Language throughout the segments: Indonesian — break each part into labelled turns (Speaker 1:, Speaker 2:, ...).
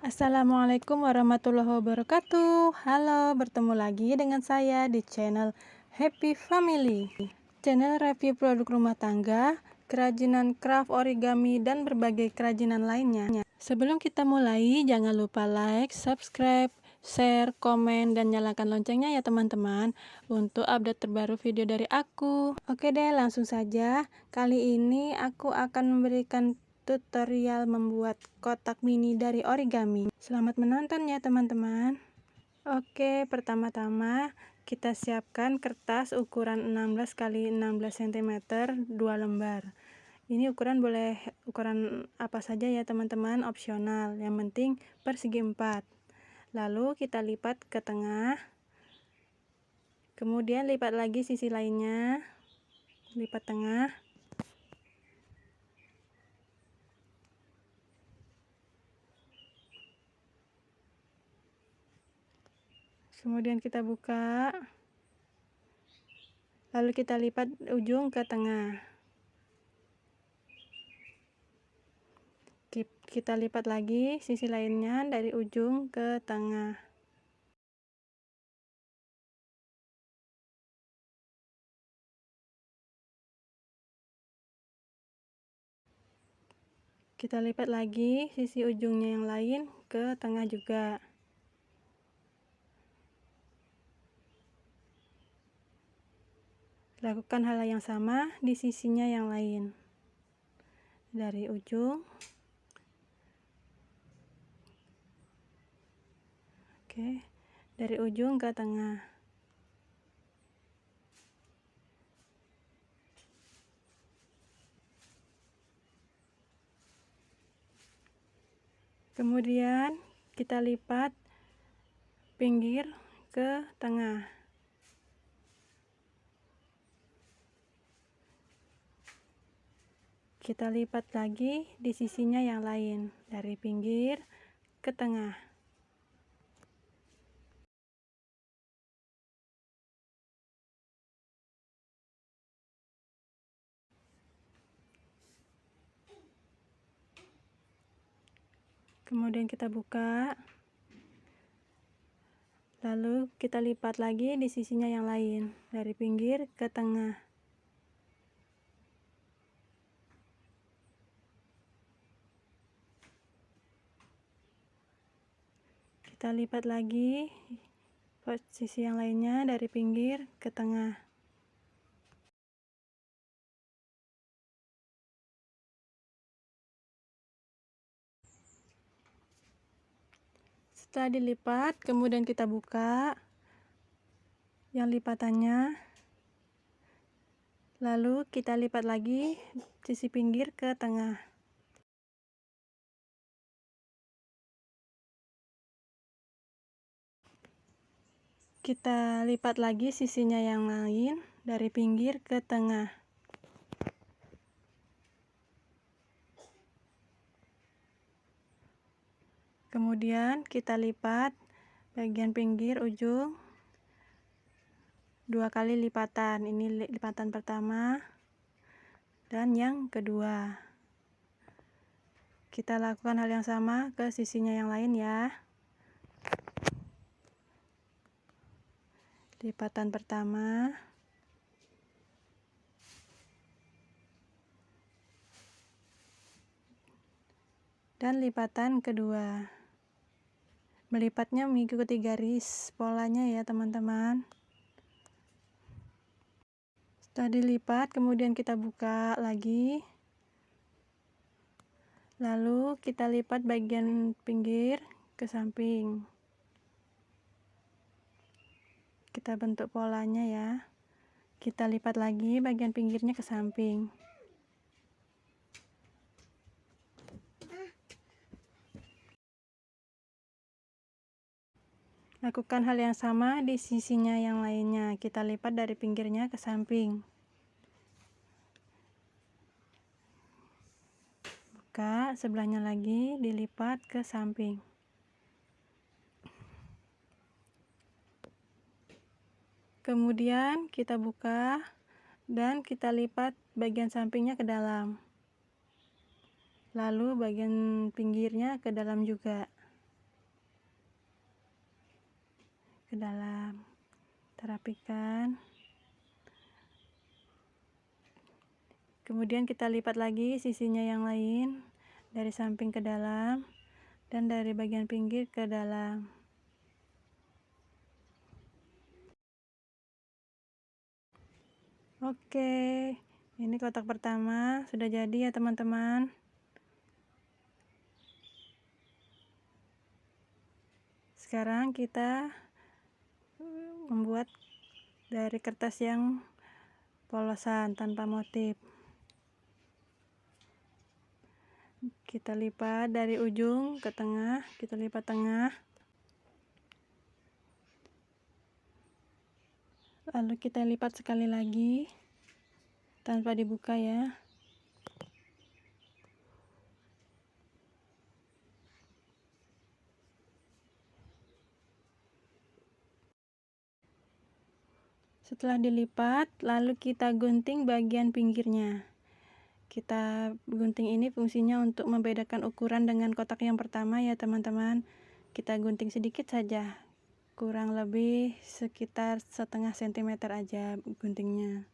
Speaker 1: Assalamualaikum warahmatullahi wabarakatuh. Halo, bertemu lagi dengan saya di channel Happy Family. Channel review produk rumah tangga, kerajinan craft origami, dan berbagai kerajinan lainnya. Sebelum kita mulai, jangan lupa like, subscribe, share, komen, dan nyalakan loncengnya ya teman-teman untuk update terbaru video dari aku. Oke deh, langsung saja. Kali ini aku akan memberikan tutorial membuat kotak mini dari origami. Selamat menonton ya teman-teman. Oke, pertama-tama kita siapkan kertas ukuran 16 x 16 cm 2 lembar. Ini ukuran boleh ukuran apa saja ya teman-teman, opsional. Yang penting persegi 4. Lalu kita lipat ke tengah. Kemudian lipat lagi sisi lainnya. Lipat tengah. Kemudian kita buka, lalu kita lipat ujung ke tengah. Kita lipat lagi sisi lainnya dari ujung ke tengah. Kita lipat lagi sisi ujungnya yang lain ke tengah juga. Lakukan hal yang sama di sisinya yang lain. Dari ujung. Oke, dari ujung ke tengah. Kemudian kita lipat pinggir ke tengah. Kita lipat lagi di sisinya yang lain, dari pinggir ke tengah. Kemudian kita buka, lalu kita lipat lagi di sisinya yang lain, dari pinggir ke tengah. Kita lipat lagi sisi yang lainnya dari pinggir ke tengah. Setelah dilipat, kemudian kita buka yang lipatannya, lalu kita lipat lagi sisi pinggir ke tengah. Kita lipat lagi sisinya yang lain dari pinggir ke tengah. Kemudian kita lipat bagian pinggir ujung 2 kali lipatan. Ini lipatan pertama dan yang kedua. Kita lakukan hal yang sama ke sisinya yang lain ya. Lipatan pertama, dan lipatan kedua. Melipatnya mengikuti garis polanya ya teman-teman. Setelah dilipat, kemudian kita buka lagi, lalu kita lipat bagian pinggir ke samping. Kita bentuk polanya ya. Kita lipat lagi bagian pinggirnya ke samping. Lakukan hal yang sama di sisinya yang lainnya. Kita lipat dari pinggirnya ke samping. Buka, sebelahnya lagi dilipat ke samping. Kemudian kita buka dan kita lipat bagian sampingnya ke dalam. Lalu bagian pinggirnya ke dalam juga. ke dalam. Kita rapikan. Kemudian kita lipat lagi sisinya yang lain dari samping ke dalam dan dari bagian pinggir ke dalam. Oke, ini kotak pertama sudah jadi ya teman-teman. Sekarang kita membuat dari kertas yang polosan tanpa motif. Kita lipat dari ujung ke tengah, kita lipat tengah. Lalu kita lipat sekali lagi tanpa dibuka ya. Setelah dilipat, lalu kita gunting bagian pinggirnya. Kita gunting ini fungsinya untuk membedakan ukuran dengan kotak yang pertama ya teman-teman. Kita gunting sedikit saja, kurang lebih sekitar setengah sentimeter aja guntingnya.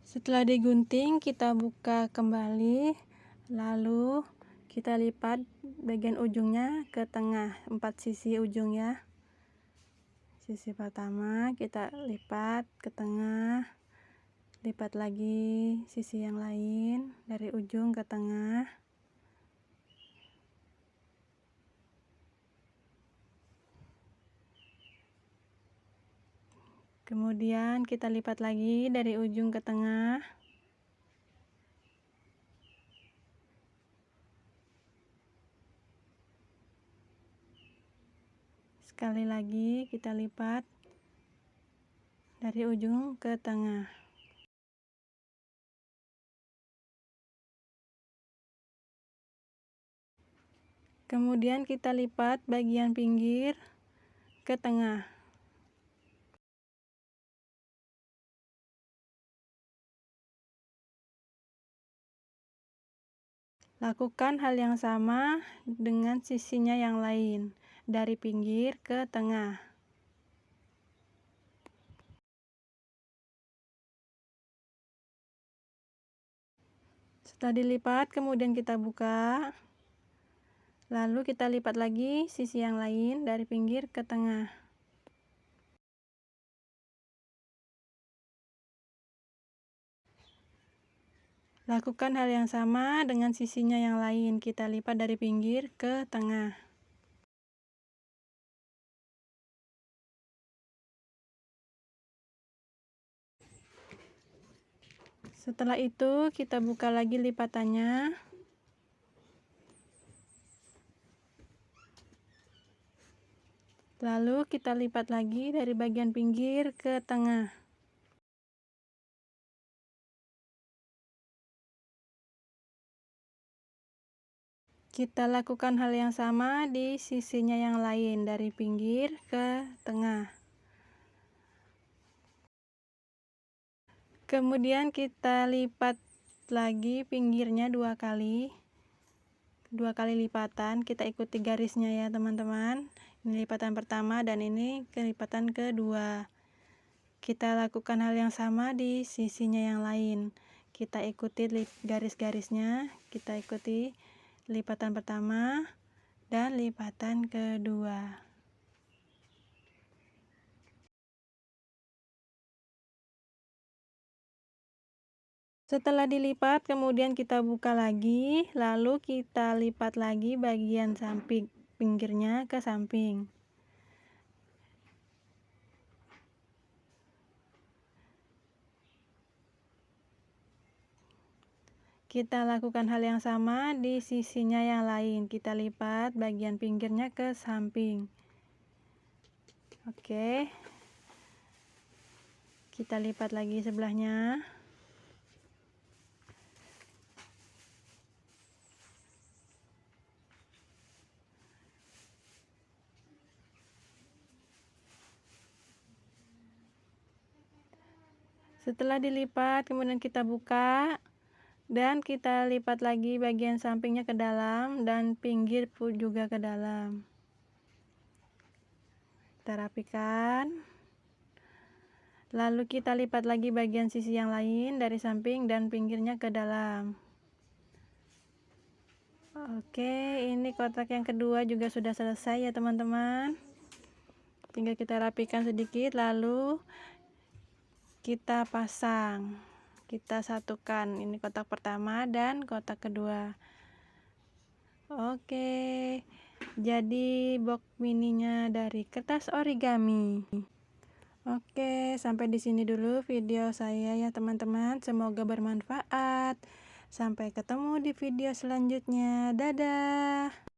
Speaker 1: Setelah digunting, kita buka kembali, lalu kita lipat bagian ujungnya ke tengah, 4 sisi ujung ya. Sisi pertama kita lipat ke tengah, lipat lagi sisi yang lain dari ujung ke tengah. Kemudian kita lipat lagi dari ujung ke tengah. Sekali lagi kita lipat dari ujung ke tengah. Kemudian kita lipat bagian pinggir ke tengah. Lakukan hal yang sama dengan sisinya yang lain, dari pinggir ke tengah. Setelah dilipat, kemudian kita buka. Lalu kita lipat lagi sisi yang lain dari pinggir ke tengah. Lakukan hal yang sama dengan sisinya yang lain. Kita lipat dari pinggir ke tengah. Setelah itu kita buka lagi lipatannya. Lalu kita lipat lagi dari bagian pinggir ke tengah. Kita lakukan hal yang sama di sisinya yang lain, dari pinggir ke tengah. Kemudian kita lipat lagi pinggirnya dua kali lipatan. Kita ikuti garisnya ya teman-teman. Ini lipatan pertama dan ini kelipatan kedua. Kita lakukan hal yang sama di sisinya yang lain. Kita ikuti garis-garisnya, kita ikuti lipatan pertama dan lipatan kedua. Setelah dilipat, kemudian kita buka lagi, lalu kita lipat lagi bagian samping pinggirnya ke samping. Kita lakukan hal yang sama di sisinya yang lain. Kita lipat bagian pinggirnya ke samping. Oke. Kita lipat lagi sebelahnya. Setelah dilipat, kemudian kita buka Dan kita lipat lagi bagian sampingnya ke dalam dan pinggir juga ke dalam. Kita rapikan. Lalu kita lipat lagi bagian sisi yang lain dari samping dan pinggirnya ke dalam. Oke, ini kotak yang kedua juga sudah selesai ya teman-teman. Tinggal kita rapikan sedikit lalu kita pasang. Kita satukan ini kotak pertama dan kotak kedua. Oke, jadi box mininya dari kertas origami. Oke, sampai di sini dulu video saya ya teman-teman. Semoga bermanfaat. Sampai ketemu di video selanjutnya. Dadah.